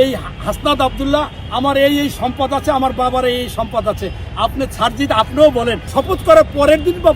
এই হাসনাত আব্দুল্লাহ আমার এই সম্পদ আছে, আমার বাবার এই সম্পদ আছে। আপনি সারজিৎ আপনিও বলেন, শপথ করার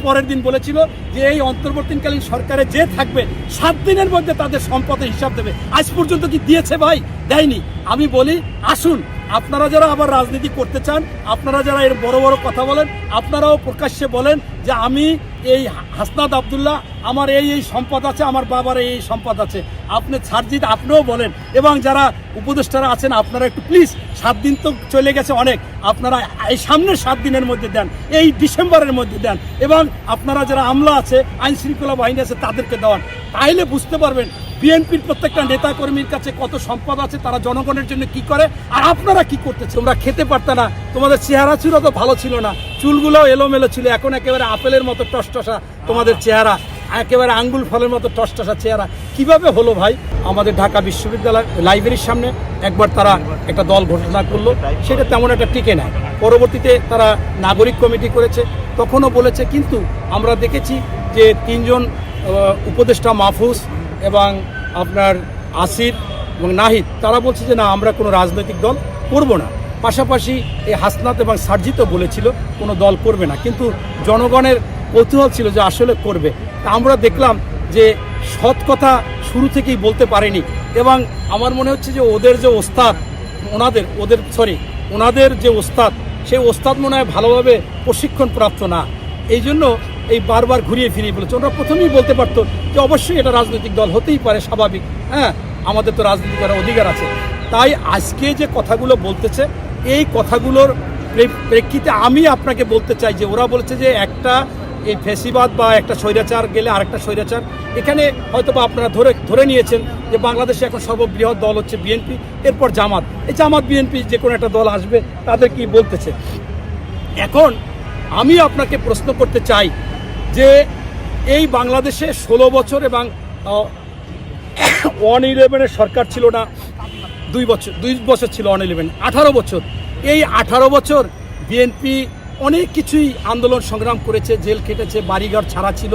পরের দিন বলেছিল যে এই অন্তর্বর্তীকালীন সরকারে যে থাকবে 7 দিনের মধ্যে তাদের সম্পদের হিসাব দেবে। আজ পর্যন্ত কি দিয়েছে ভাই? দেয়নি। আমি বলি আসুন, আপনারা যারা আবার রাজনীতি করতে চান, আপনারা যারা এর বড় বড় কথা বলেন, আপনারাও প্রকাশ্যে বলেন যে আমি এই হাসনাত আব্দুল্লাহ আমার এই সম্পদ আছে, আমার বাবার এই সম্পদ আছে। আপনি সারজিৎ আপনিও বলেন, এবং যারা উপদেষ্টারা আছেন আপনারা একটু প্লিজ, 7 দিন তো চলে গেছে অনেক, আপনারা এই সামনের 7 দিনের মধ্যে দেন, এই ডিসেম্বরের মধ্যে দেন, এবং আপনারা যারা আমলা আছে, আইন শৃঙ্খলা বাহিনী আছে তাদেরকে দেওয়ান। তাইলে বুঝতে পারবেন বিএনপির প্রত্যেকটা নেতাকর্মীর কাছে কত সম্পদ আছে, তারা জনগণের জন্য কি করে, আর আপনারা কি করতেছে। তোমরা খেতে পারতে না, তোমাদের চেহারা ছিল তো ভালো ছিল না, চুলগুলোও এলোমেলো ছিল, এখন একেবারে আপেলের মতো টসটসা তোমাদের চেহারা, একেবারে আঙ্গুল ফলের মতো টসটসা চেহারা। কিভাবে হলো ভাই? আমাদের ঢাকা বিশ্ববিদ্যালয় লাইব্রেরির সামনে একবার তারা একটা দল ঘোষণা করলো, সেটা তেমন একটা টিকে নেয়। পরবর্তীতে তারা নাগরিক কমিটি করেছে, তখনও বলেছে, কিন্তু আমরা দেখেছি যে 3 জন উপদেষ্টা মাহফুজ এবং আপনার আসির এবং নাহিদ, তারা বলছে যে না, আমরা কোনো রাজনৈতিক দল করব না। পাশাপাশি এই হাসনাত এবং সারজিতও বলেছিল কোনো দল করবে না, কিন্তু জনগণের কৌতূহল ছিল যে আসলে করবে। তা আমরা দেখলাম যে সৎ কথা শুরু থেকেই বলতে পারেনি, এবং আমার মনে হচ্ছে যে ওদের যে ওস্তাদ, ওনাদের যে ওস্তাদ, সেই ওস্তাদ মনে হয় ভালোভাবে প্রশিক্ষণ প্রাপ্ত না, এই জন্য এই বারবার ঘুরিয়ে ফিরিয়ে বলেছে। ওরা প্রথমেই বলতে পারতো যে অবশ্যই এটা রাজনৈতিক দল হতেই পারে, স্বাভাবিক, হ্যাঁ, আমাদের তো রাজনীতি করার অধিকার আছে। তাই আজকে যে কথাগুলো বলতেছে, এই কথাগুলোর প্রেক্ষিতে আমি আপনাকে বলতে চাই যে ওরা বলেছে যে একটা এই ফেসিবাদ বা একটা স্বৈরাচার গেলে আরেকটা স্বৈরাচার, এখানে হয়তো বা আপনারা ধরে নিয়েছেন যে বাংলাদেশে এখন সর্ববৃহৎ দল হচ্ছে বিএনপি, এরপর জামাত, এই জামাত বিএনপি যে কোনো একটা দল আসবে, তাদের কি বলতেছে। এখন আমি আপনাকে প্রশ্ন করতে চাই যে এই বাংলাদেশে 16 বছর এবং 111 সরকার ছিল না, 2 বছর ছিল 111, 18 বছর। এই 18 বছর বিএনপি অনেক কিছুই আন্দোলন সংগ্রাম করেছে, জেল কেটেছে, বাড়িঘর ছাড়া ছিল।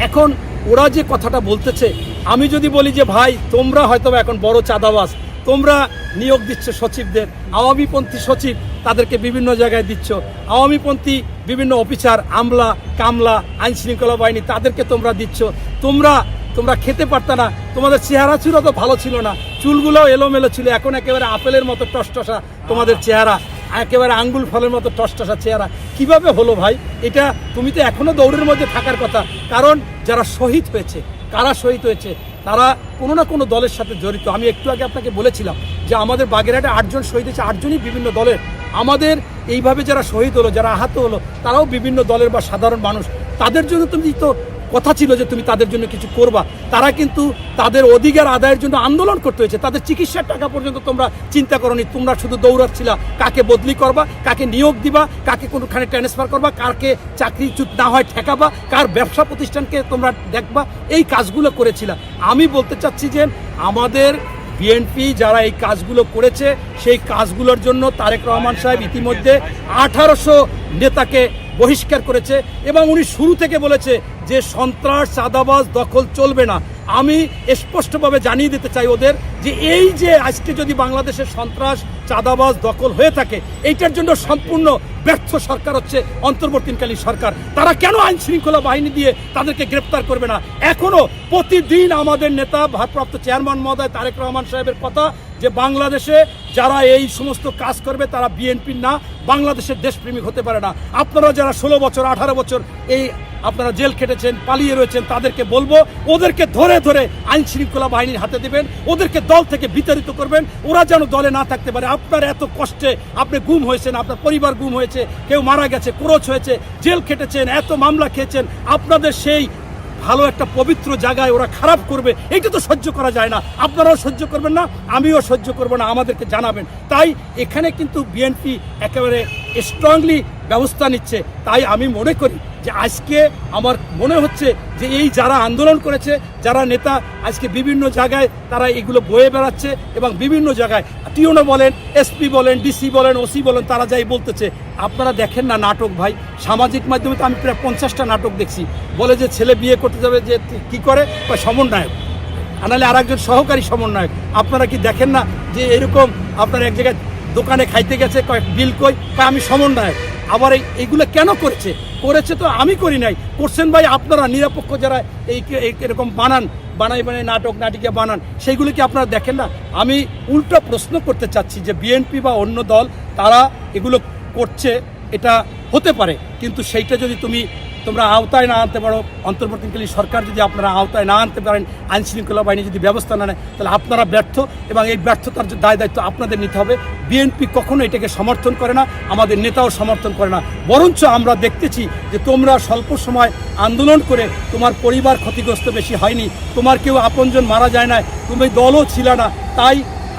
এখন ওরা যে কথাটা বলতেছে, আমি যদি বলি যে ভাই তোমরা হয়তো এখন বড় চাঁদাবাজ, তোমরা নিয়োগ দিচ্ছ সচিবদের, আওয়ামীপন্থী সচিব তাদেরকে বিভিন্ন জায়গায় দিচ্ছ, আওয়ামীপন্থী বিভিন্ন অফিসার, আমলা কামলা, আইন শৃঙ্খলা বাহিনী তাদেরকে তোমরা দিচ্ছ, তোমরা খেতে পারতে না, তোমাদের চেহারা ছিল তো ভালো ছিল না, চুলগুলোও এলোমেলো ছিল, এখন একেবারে আপেলের মতো টসটসা তোমাদের চেহারা, একেবারে আঙ্গুল ফলের মতো টসটসা চেহারা। কিভাবে হলো ভাই এটা? তুমি তো এখনো দৌড়ের মধ্যে থাকার কথা, কারণ যারা শহীদ হয়েছে, কারা শহীদ হয়েছে, তারা কোনো না কোনো দলের সাথে জড়িত। আমি একটু আগে আপনাকে বলেছিলাম যে আমাদের বাগেরহাটে 8 জন শহীদ হয়েছে, 8 জনই বিভিন্ন দলের। আমাদের এইভাবে যারা শহীদ হলো, যারা আহত হলো, তারাও বিভিন্ন দলের বা সাধারণ মানুষ। তাদের জন্য তুমি তো কথা ছিল যে তুমি তাদের জন্য কিছু করবা, তারা কিন্তু তাদের অধিকার আদায়ের জন্য আন্দোলন করতে হয়েছে, তাদের চিকিৎসার টাকা পর্যন্ত তোমরা চিন্তা করনি। তোমরা শুধু দৌড়াচ্ছিলা কাকে বদলি করবা, কাকে নিয়োগ দিবা, কাকে কোনোখানে ট্রান্সফার করবা, কারকে চাকরিচ্যুত না হয় ঠেকাবা, কার ব্যবসা প্রতিষ্ঠানকে তোমরা দেখবা, এই কাজগুলো করেছিলা। আমি বলতে চাচ্ছি যে আমাদের বিএনপি যারা এই কাজগুলো করেছে, সেই কাজগুলোর জন্য তারেক রহমান সাহেব ইতিমধ্যে 1800 নেতাকে বহিষ্কার করেছে, এবং উনি শুরু থেকে বলেছে যে সন্ত্রাস, চাঁদাবাজ, দখল চলবে না। আমি স্পষ্টভাবে জানিয়ে দিতে চাই ওদের যে এই যে আজকে যদি বাংলাদেশের সন্ত্রাস, চাঁদাবাজ, দখল হয়ে থাকে, এইটার জন্য সম্পূর্ণ ব্যর্থ সরকার হচ্ছে অন্তর্বর্তীকালীন সরকার। তারা কেন আইন শৃঙ্খলা বাহিনী দিয়ে তাদেরকে গ্রেপ্তার করবে না? এখনো প্রতিদিন আমাদের নেতা ভারপ্রাপ্ত চেয়ারম্যান মহোদয় তারেক রহমান সাহেবের কথা যে বাংলাদেশে যারা এই সমস্ত কাজ করবে তারা বিএনপির না, বাংলাদেশের দেশপ্রেমিক হতে পারে না। আপনারা যারা 16 বছর 18 বছর এই আপনারা জেল খেটেছেন, পালিয়ে রয়েছেন, তাদেরকে বলবো ওদেরকে ধরে ধরে আইন শৃঙ্খলা বাহিনীর হাতে দেবেন, ওদেরকে দল থেকে বিতাড়িত করবেন, ওরা যেন দলে না থাকতে পারে। আপনার এত কষ্টে আপনি গুম হয়েছেন, আপনার পরিবার গুম হয়েছে, কেউ মারা গেছে, ক্রোচ হয়েছে, জেল খেটেছেন, এত মামলা খেয়েছেন, আপনাদের সেই ভালো একটা পবিত্র জায়গায় ওরা খারাপ করবে, এটা তো সহ্য করা যায় না। আপনারাও সহ্য করবেন না, আমিও সহ্য করবো না, আমাদেরকে জানাবেন। তাই এখানে কিন্তু বিএনপি একেবারে স্ট্রংলি ব্যবস্থা নিচ্ছে। তাই আমি মনে করি যে আজকে আমার মনে হচ্ছে যে এই যারা আন্দোলন করেছে, যারা নেতা আজকে বিভিন্ন জায়গায় তারা এগুলো বয়ে বেড়াচ্ছে, এবং বিভিন্ন জায়গায় টিওনো বলেন, এসপি বলেন, ডিসি বলেন, ওসি বলেন, তারা যাই বলতেছে। আপনারা দেখেন না নাটক ভাই, সামাজিক মাধ্যমে তো আমি প্রায় 50টা নাটক দেখছি। বলে যে ছেলে বিয়ে করতে যাবে, যে কি করে সমন্বয়ক, নাহলে আর একজন সহকারী সমন্বয়ক। আপনারা কি দেখেন না যে এরকম আপনার এক জায়গায় দোকানে খাইতে গেছে, কয়েক বিল কই আমি সমন্বয়ক। আবার এইগুলো কেন করেছে তো আমি করি নাই, করছেন ভাই আপনারা নিরপেক্ষ যারা এরকম বানাই নাটক নাটিকা বানান, সেইগুলো কি আপনারা দেখেন না? আমি উল্টো প্রশ্ন করতে চাচ্ছি যে বিএনপি বা অন্য দল তারা এগুলো করছে, এটা হতে পারে, কিন্তু সেইটা যদি তোমরা আওতায় না আনতে পারো, অন্তর্বর্তীকালীন সরকার যদি আপনারা আওতায় না আনতে পারেন, আইন শৃঙ্খলা বাহিনী যদি ব্যবস্থা না নেয়, তাহলে আপনারা ব্যর্থ, এবং এই ব্যর্থতার যে দায় দায়িত্ব আপনাদের নিতে হবে। বিএনপি কখনো এটাকে সমর্থন করে না, আমাদের নেতাও সমর্থন করে না, বরঞ্চ আমরা দেখতেছি যে তোমরা স্বল্প সময় আন্দোলন করে তোমার পরিবার ক্ষতিগ্রস্ত বেশি হয়নি, তোমার কেউ আপনজন মারা যায় না, তুমি দলও ছিল না, তাই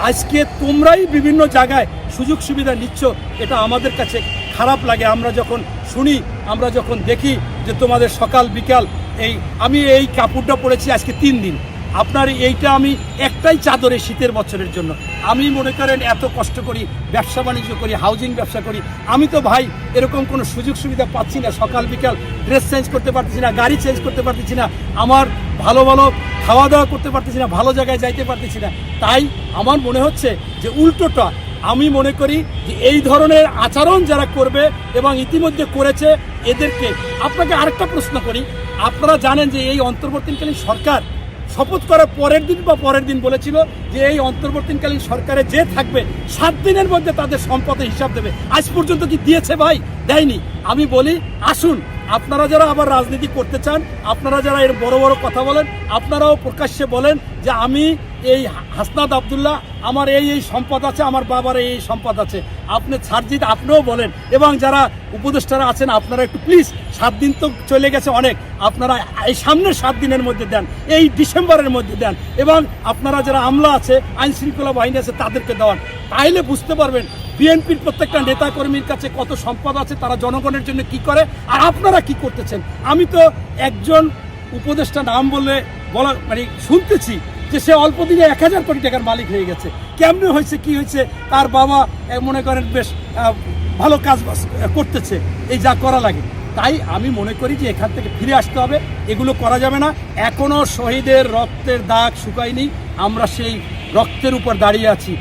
আজকে তোমরাই বিভিন্ন জায়গায় সুযোগ সুবিধা নিচ্ছ। এটা আমাদের কাছে খারাপ লাগে, আমরা যখন শুনি, আমরা যখন দেখি যে তোমাদের সকাল বিকাল আমি এই কাপড়টা পরেছি আজকে 3 দিন, আপনার এইটা আমি একটাই চাদরে শীতের বছরের জন্য। আমি মনে করেন এত কষ্ট করি, ব্যবসা বাণিজ্য করি, হাউজিং ব্যবসা করি, আমি তো ভাই এরকম কোনো সুযোগ সুবিধা পাচ্ছি না, সকাল বিকাল ড্রেস চেঞ্জ করতে পারতেছি না, গাড়ি চেঞ্জ করতে পারতেছি না, আমার ভালো খাওয়া দাওয়া করতে পারতেছি না, ভালো জায়গায় যাইতে পারতেছি না। তাই আমার মনে হচ্ছে যে উল্টোটা আমি মনে করি যে এই ধরনের আচরণ যারা করবে এবং ইতিমধ্যে করেছে এদেরকে। আপনাকে আরেকটা প্রশ্ন করি, আপনারা জানেন যে এই অন্তর্বর্তীকালীন সরকার শপথ করার পরের দিন বলেছিল যে এই অন্তর্বর্তীকালীন সরকারে যে থাকবে 7 দিনের মধ্যে তাদের সম্পদের হিসাব দেবে। আজ পর্যন্ত কি দিয়েছে ভাই? দেয়নি। আমি বলি আসুন, আপনারা যারা আবার রাজনীতি করতে চান, আপনারা যারা এর বড় বড় কথা বলেন, আপনারাও প্রকাশ্যে বলেন যে আমি এই হাসনাত আবদুল্লাহ, আমার এই সম্পদ আছে, আমার বাবার এই সম্পদ আছে। আপনি সার্জিদ আপনিও বলেন, এবং যারা উপদেষ্টারা আছেন আপনারা একটু প্লিজ, 7 দিন তো চলে গেছে অনেক, আপনারা এই সামনের 7 দিনের মধ্যে দেন, এই ডিসেম্বরের মধ্যে দেন, এবং আপনারা যারা আমলা আছে, আইন শৃঙ্খলা বাহিনী আছে, তাদেরকে দেওয়ান। তাইলে বুঝতে পারবেন বিএনপির প্রত্যেকটা নেতা কর্মীর কাছে কত সম্পদ আছে, তারা জনগণের জন্য কি করে, আর আপনারা কি করতেছেন। আমি তো একজন উপদেষ্টা নাম বলা শুনতেছি যে সে অল্প দিনে 1000 কোটি টাকার মালিক হয়ে গেছে। কেমনে হয়েছে, কি হয়েছে, তার বাবা মনে করেন বেশ ভালো কাজ করতেছে, এই যা করা লাগে। তাই আমি মনে করি যে এখান থেকে ফিরে আসতে হবে, এগুলো করা যাবে না। এখনো শহীদের রক্তের দাগ শুকায়নি, আমরা সেই রক্তের উপর দাঁড়িয়ে আছি।